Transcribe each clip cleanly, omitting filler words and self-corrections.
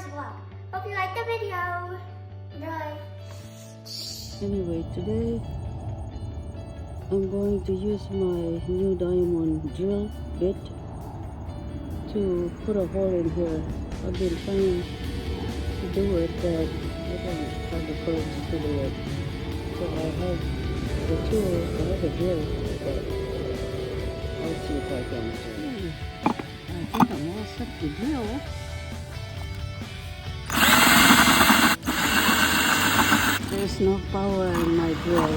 Grandma's vlog. Hope you liked the video. Bye. Anyway, today I'm going to use my new diamond drill bit to put a hole in here. I've been trying to do it, but I don't have the courage to do it. So I have the tool, I have the drill, but I'll see if I can do it. I think I'm all set to drill. There's no power in my drill.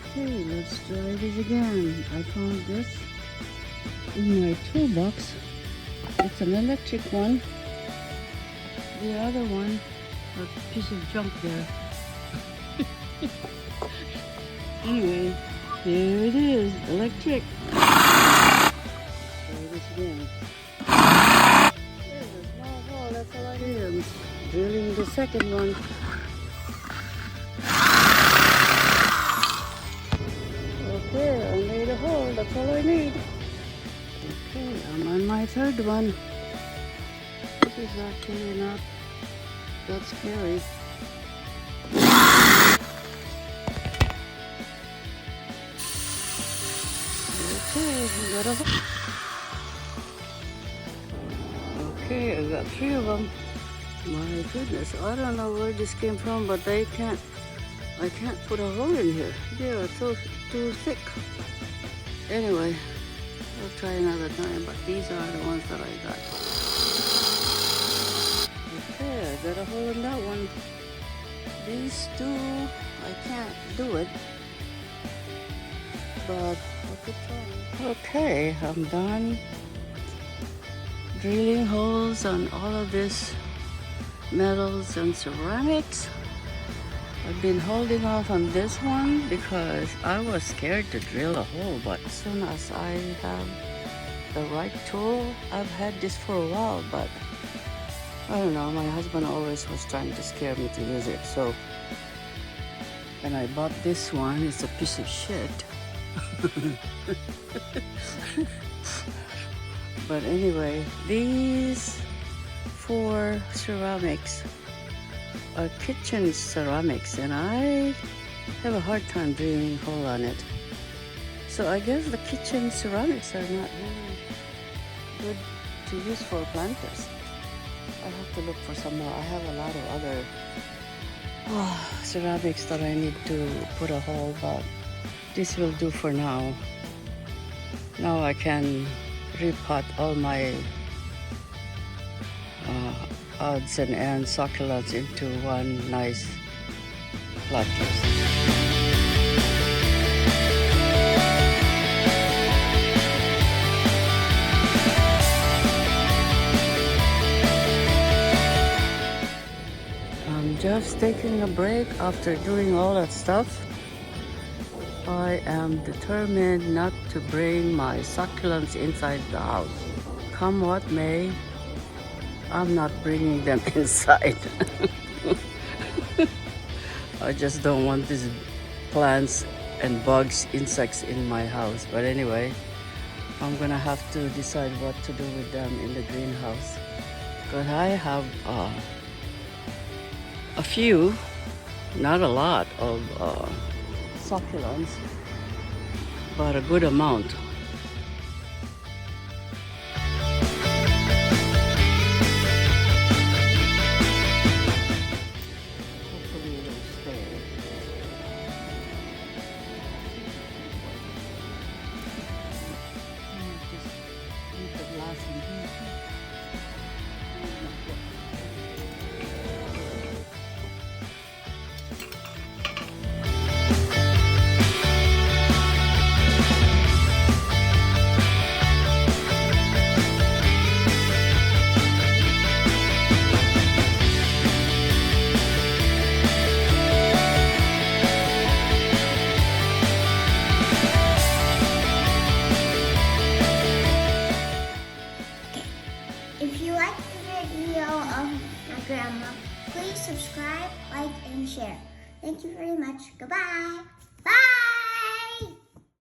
Okay, let's try this again. I found this in my toolbox. It's an electric one. The other one, a piece of junk there. Anyway, here it is, electric. Try this again. There's a small hole, that's all I need. Drilling the second one. Okay, I made a hole, that's all I need. Okay, I'm on my third one. This is actually not that scary. Okay, we got a hole. Okay, I got 3 of them. My goodness, I don't know where this came from, but I can't put a hole in here. They are too thick. Anyway, I'll try another time, but these are the ones that I got. Okay, I got a hole in that one. These 2, I can't do it, but I could try. Okay, I'm done drilling holes on all of this metals and ceramics. I've been holding off on this one because I was scared to drill a hole, but as soon as I have the right tool, I've had this for a while, but I don't know, my husband always was trying to scare me to use it, so and I bought this one. It's a piece of shit. But anyway, these 4 ceramics are kitchen ceramics, and I have a hard time drilling a hole on it. So I guess the kitchen ceramics are not really good to use for planters. I have to look for some more. I have a lot of other ceramics that I need to put a hole, but this will do for now. Now I can repot all my odds and ends succulents into one nice planters. I'm just taking a break after doing all that stuff. I am determined not to bring my succulents inside the house. Come what may, I'm not bringing them inside. I just don't want these plants and bugs, insects in my house. But anyway, I'm gonna have to decide what to do with them in the greenhouse. Because I have a few, not a lot of succulents, but a good amount. Hopefully it will stay. Just leave the glass in here. If you liked the video of my grandma, please subscribe, like, and share. Thank you very much. Goodbye. Bye.